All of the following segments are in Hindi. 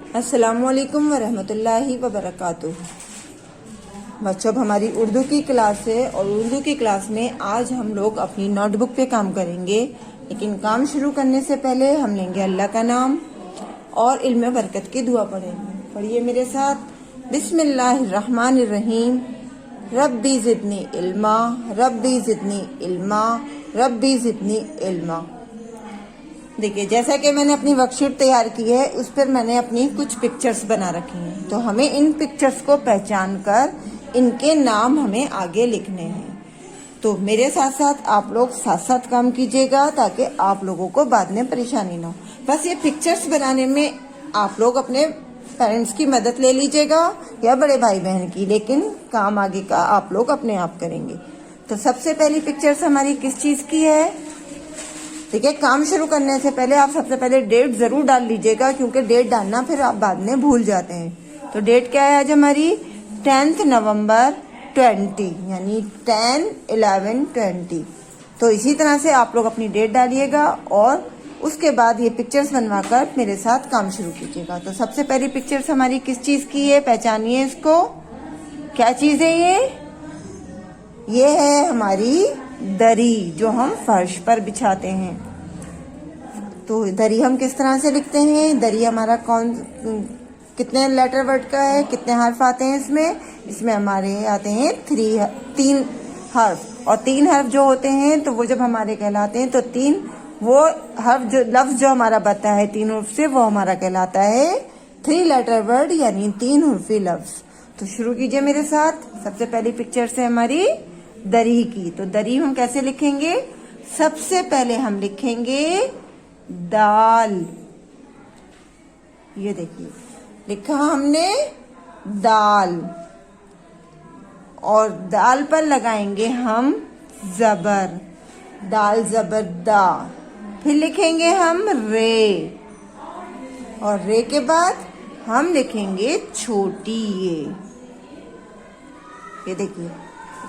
अस्सलामुअलैकुम वरहमतुल्लाहि वबरकातुह। बच्चों, अब हमारी उर्दू की क्लास है और उर्दू की क्लास में आज हम लोग अपनी नोटबुक पे काम करेंगे। लेकिन काम शुरू करने से पहले हम लेंगे अल्लाह का नाम और इल्म बरकत की दुआ पढ़ेंगे। पढ़िए मेरे साथ, बिस्मिल्लाहिर्रहमानिर्रहीम। रब्बी ज़िदनी इल्मा, रब्बी ज़िदनी इल्मा, रब्बी ज़िदनी इल्मा। देखिए, जैसा कि मैंने अपनी वर्कशीट तैयार की है, उस पर मैंने अपनी कुछ पिक्चर्स बना रखी हैं। तो हमें इन पिक्चर्स को पहचान कर इनके नाम हमें आगे लिखने हैं। तो मेरे साथ साथ आप लोग साथ साथ काम कीजिएगा ताकि आप लोगों को बाद में परेशानी ना हो। बस ये पिक्चर्स बनाने में आप लोग अपने पेरेंट्स की मदद ले लीजिएगा या बड़े भाई बहन की, लेकिन काम आगे का आप लोग अपने आप करेंगे। तो सबसे पहली पिक्चर्स हमारी किस चीज़ की है? देखिए, काम शुरू करने से पहले आप सबसे पहले डेट जरूर डाल लीजिएगा, क्योंकि डेट डालना फिर आप बाद में भूल जाते हैं। तो डेट क्या है आज हमारी? 10 नवंबर 20, यानी 10/11/20। तो इसी तरह से आप लोग अपनी डेट डालिएगा और उसके बाद ये पिक्चर्स बनवाकर मेरे साथ काम शुरू कीजिएगा। तो सबसे पहली पिक्चर्स हमारी किस चीज़ की है? पहचानिए इसको, क्या चीज़ है ये है हमारी दरी, जो हम फर्श पर बिछाते हैं। तो दरी हम किस तरह से लिखते हैं? दरी हमारा कितने लेटर वर्ड का है, कितने हर्फ आते हैं इसमें हमारे आते हैं 3 हर्फ। और 3 हर्फ जो होते हैं तो वो जब हमारे कहलाते हैं तो 3 वो हर्फ जो लफ्ज जो हमारा बनता है 3 हर्फ से, वो हमारा कहलाता है 3 लेटर वर्ड, यानी 3 हर्फी लफ्ज। तो शुरू कीजिए मेरे साथ। सबसे पहली पिक्चर से हमारी दरी की। तो दरी हम कैसे लिखेंगे? सबसे पहले हम लिखेंगे दाल। ये देखिए, लिखा हमने दाल, और दाल पर लगाएंगे हम जबर, दाल जबर दा। फिर लिखेंगे हम रे, और रे के बाद हम लिखेंगे छोटी ये देखिए,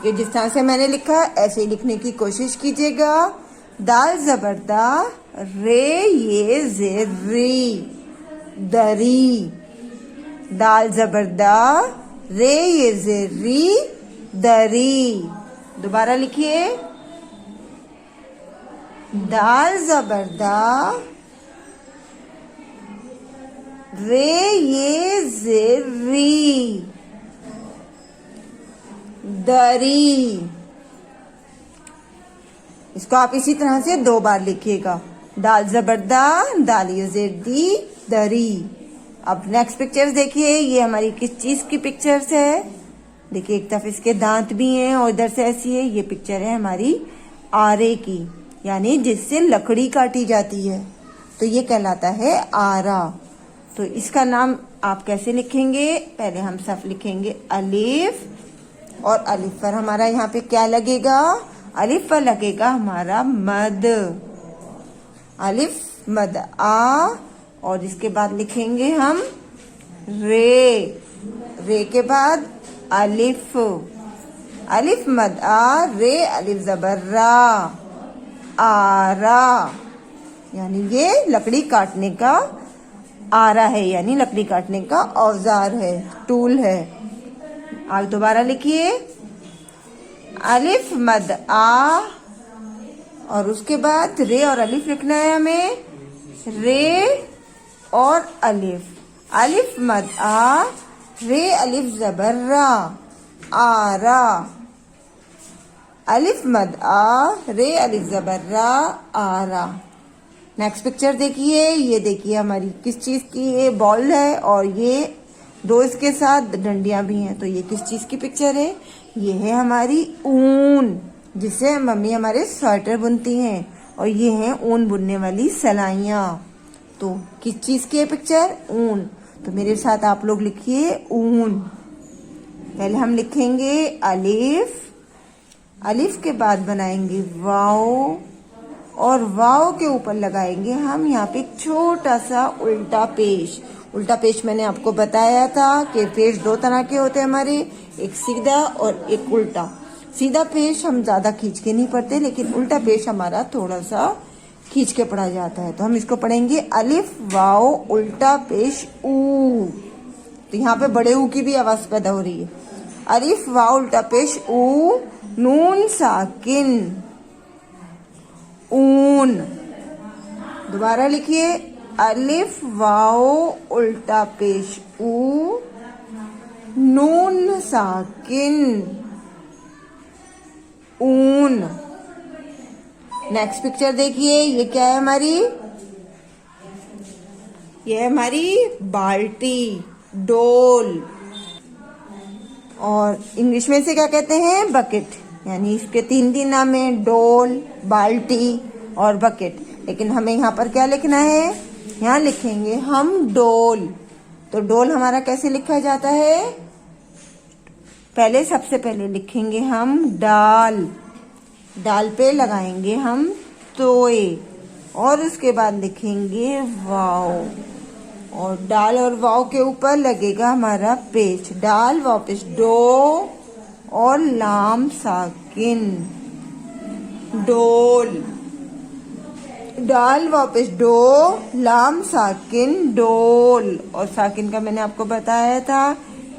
ये जिस तरह से मैंने लिखा ऐसे ही लिखने की कोशिश कीजिएगा। दाल जबरदा, रे ये ज़ेरी, दरी। दाल जबरदा, रे ये ज़ेरी, दरी। दोबारा लिखिए, दाल जबरदा, रे ये ज़ेरी, दरी। इसको आप इसी तरह से 2 बार लिखिएगा। दाल जबरदा, दाल ज़ेदी, दरी। अब नेक्स्ट पिक्चर्स देखिए, ये हमारी किस चीज की पिक्चर्स है? देखिए, एक तरफ इसके दांत भी हैं और इधर से ऐसी है। ये पिक्चर है हमारी आरे की, यानी जिससे लकड़ी काटी जाती है, तो ये कहलाता है आरा। तो इसका नाम आप कैसे लिखेंगे? पहले हम सब लिखेंगे अलिफ, और अलिफ पर हमारा यहाँ पे क्या लगेगा? अलिफ पर लगेगा हमारा मद, अलिफ मद आ। और इसके बाद लिखेंगे हम रे, रे के बाद अलिफ, अलिफ मद आ, रे अलिफ जबर रा, आरा। यानी ये लकड़ी काटने का आरा है, यानी लकड़ी काटने का औजार है, टूल है। आप दोबारा लिखिए, अलिफ मद आ, और उसके बाद रे और अलिफ लिखना है हमें। रे और अलिफ, अलिफ मद आ, रे अलिफ जबर रा, आरा। अलिफ मद आ, रे अलिफ जबर रा, आरा। नेक्स्ट पिक्चर देखिए, ये देखिए हमारी किस चीज की? ये बॉल है और ये 2 इसके साथ डंडियां भी हैं। तो ये किस चीज की पिक्चर है? ये है हमारी ऊन, जिससे मम्मी हमारे स्वेटर बुनती हैं, और ये हैं ऊन बुनने वाली सलाइयां। तो किस चीज की है पिक्चर? ऊन। तो मेरे साथ आप लोग लिखिए ऊन। पहले हम लिखेंगे अलिफ, अलिफ के बाद बनाएंगे वाव, और वाव के ऊपर लगाएंगे हम यहाँ पे छोटा सा उल्टा पेश। उल्टा पेश मैंने आपको बताया था कि पेश 2 तरह के होते हैं हमारे, एक सीधा और एक उल्टा। सीधा पेश हम ज्यादा खींच के नहीं पढ़ते, लेकिन उल्टा पेश हमारा थोड़ा सा खींच के पढ़ा जाता है। तो हम इसको पढ़ेंगे अलिफ वाओ उल्टा पेश ऊ। तो यहाँ पे बड़े ऊ की भी आवाज पैदा हो रही है। अलिफ वाओ उल्टा पेश ऊ, नून साकिन ऊन। दोबारा लिखिए, अलिफ वाओ उल्टा पेश ऊ, नून साकिन ऊन। नेक्स्ट पिक्चर देखिए, ये क्या है हमारी, ये है हमारी बाल्टी, डोल, और इंग्लिश में से क्या कहते हैं, बकेट। यानी इसके तीन नाम है, डोल, बाल्टी और बकेट। लेकिन हमें यहाँ पर क्या लिखना है, यहाँ लिखेंगे हम डोल। तो डोल हमारा कैसे लिखा जाता है, पहले सबसे पहले लिखेंगे हम डाल, डाल पे लगाएंगे हम तोए, और उसके बाद लिखेंगे वाओ, और डाल और वाओ के ऊपर लगेगा हमारा पेच, डाल वाओ पेच डो, और लाम साकिन डोल, डाल वाओ पेच डो, लाम साकिन डोल। और साकिन का मैंने आपको बताया था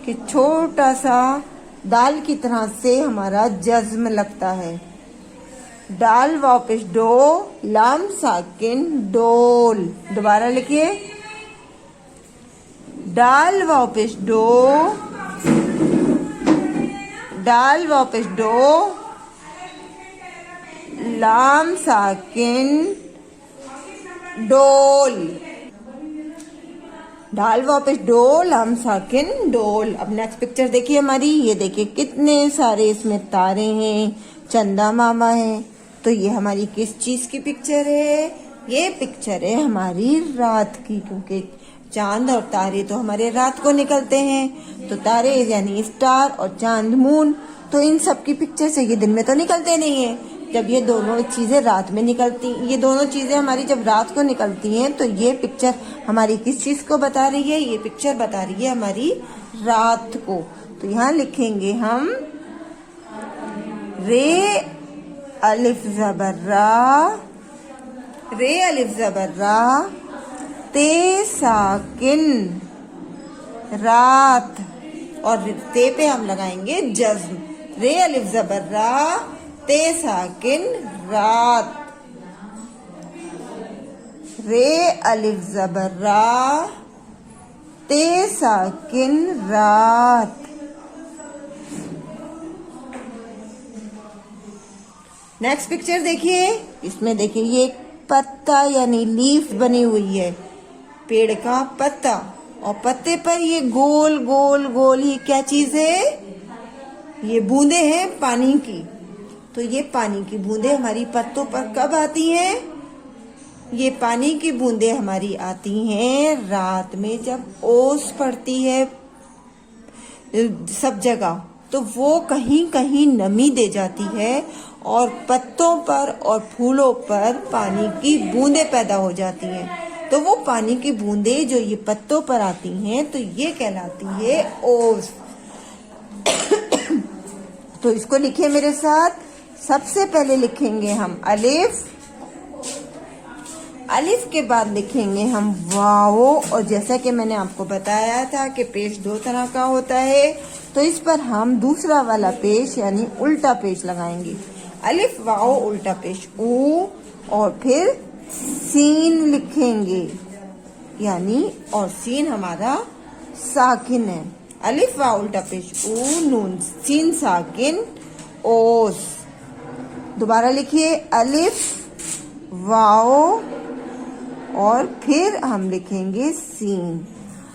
कि छोटा सा दाल की तरह से हमारा जज्म लगता है। डाल वाओ पेश डो, लाम साकिन डोल। दोबारा लिखिए, डाल वाओ पेश डो, डाल वाओ पेश डो, लाम साकिन डोल, डाल वापस डोल, हम साकिन डोल। अब नेक्स्ट पिक्चर देखिए हमारी, ये देखिए कितने सारे इसमें तारे हैं, चंदा मामा है। तो ये हमारी किस चीज की पिक्चर है, ये पिक्चर है हमारी रात की, क्योंकि चांद और तारे तो हमारे रात को निकलते हैं। तो तारे यानी स्टार और चांद मून, तो इन सब की पिक्चर से ये दिन में तो निकलते नहीं है। जब ये दोनों चीजें रात में निकलती, ये दोनों चीजें हमारी जब रात को निकलती हैं, तो ये पिक्चर हमारी किस चीज को बता रही है, ये पिक्चर बता रही है हमारी रात को। तो यहाँ लिखेंगे हम रे अलिफ ज़बर रा, रे अलिफ ज़बर रा, ते साकिन रात, और ते पे हम लगाएंगे जज्म, रे अलिफ ज़बर रा, ते साकिन रात, रे अलिफ ज़बर रा, ते साकिन रात। नेक्स्ट पिक्चर देखिए, इसमें देखिए ये एक पत्ता यानी लीफ बनी हुई है, पेड़ का पत्ता, और पत्ते पर ये गोल गोल गोल, ये क्या चीज है, ये बूंदे हैं पानी की। तो ये पानी की बूंदे हमारी पत्तों पर कब आती हैं, ये पानी की बूंदे हमारी आती हैं रात में, जब ओस पड़ती है सब जगह, तो वो कहीं कहीं नमी दे जाती है, और पत्तों पर और फूलों पर पानी की बूंदें पैदा हो जाती हैं। तो वो पानी की बूंदें जो ये पत्तों पर आती हैं, तो ये कहलाती है ओस। तो इसको लिखिए मेरे साथ। सबसे पहले लिखेंगे हम अलिफ, अलिफ के बाद लिखेंगे हम वाओ, और जैसा कि मैंने आपको बताया था कि पेश दो तरह का होता है, तो इस पर हम दूसरा वाला पेश यानी उल्टा पेश लगाएंगे। अलिफ वाओ उल्टा पेश ऊ, और फिर सीन लिखेंगे, यानी और सीन हमारा साकिन है। अलिफ वाओ उल्टा पेश ऊ, नून सीन साकिन ओस। दोबारा लिखिए, अलिफ वाओ और फिर हम लिखेंगे सीन,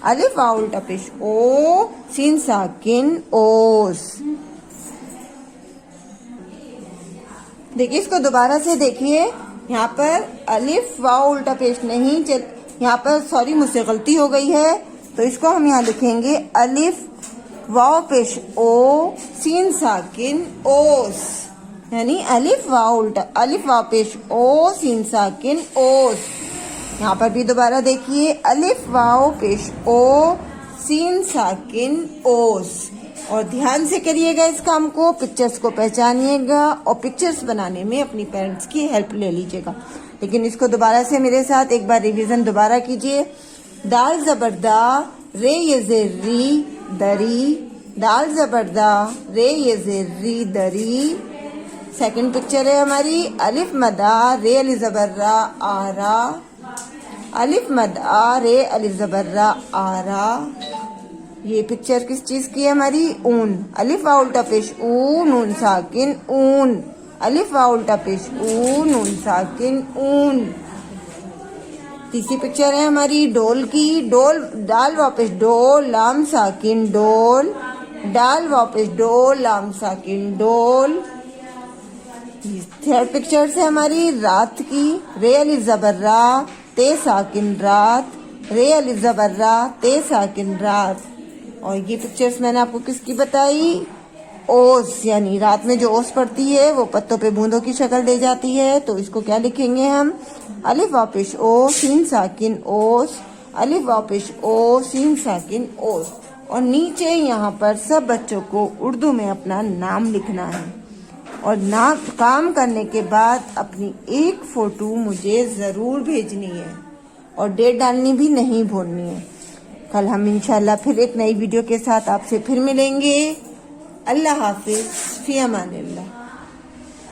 अलिफ वाओ उल्टा पेश ओ, सीन साकिन ओस। देखिए इसको दोबारा से देखिए, यहाँ पर अलिफ वाओ उल्टा पेश नहीं, यहाँ पर सॉरी मुझसे गलती हो गई है, तो इसको हम यहाँ लिखेंगे अलिफ वाओ पेश ओ, सीन साकिन ओस, यानी अलिफ वाओ उल्टा, अलिफ वाओ पेश ओ, सीन साकिन ओस। यहाँ पर भी दोबारा देखिए, अलिफ वाओ पेश ओ, सीन साकिन ओस। और ध्यान से करिएगा इस काम को, पिक्चर्स को पहचानिएगा और पिक्चर्स बनाने में अपनी पेरेंट्स की हेल्प ले लीजिएगा। लेकिन इसको दोबारा से मेरे साथ एक बार रिवीजन दोबारा कीजिए। दाल जबरदा, रे ये ज़ेरी दरी, दाल जबरदा, रे ये ज़ेरी दरी। सेकंड पिक्चर है हमारी अलिफ मदा, रे अली जबर्रा आरा, अलिफ मदा, रे अलिफ जबर्रा आरा। ये पिक्चर किस चीज की है हमारी? ऊन। अलिफ वाउल टपेश ऊ, नून साकिन ऊन, अलिफ वाउल टपेश ऊ, नून साकिन ऊन। तीसरी पिक्चर है हमारी डोल की। डोल, दाल वापस डोल, लाम साकिन डोल, दाल वापस डोल, लाम साकिन डोल। थर्ड पिक्चर है हमारी रात की। रे अलिफ जबर्रा, ते साकिन रात, रे अलिफ जबर्रा, ते साकिन रात। और ये पिक्चर्स मैंने आपको किसकी बताई? ओस, यानी रात में जो ओस पड़ती है वो पत्तों पे बूंदों की शक्ल दे जाती है। तो इसको क्या लिखेंगे हम? अलिफ वापिश ओ, सीन साकिन ओस, अलिफ वापिश ओ, सीन साकिन ओस। और नीचे यहाँ पर सब बच्चों को उर्दू में अपना नाम लिखना है और नाम काम करने के बाद अपनी एक फोटो मुझे ज़रूर भेजनी है और डेट डालनी भी नहीं भूलनी है। कल हम इंशाल्लाह फिर एक नई वीडियो के साथ आपसे फिर मिलेंगे। अल्लाह हाफिज, फी अमानिल्लाह।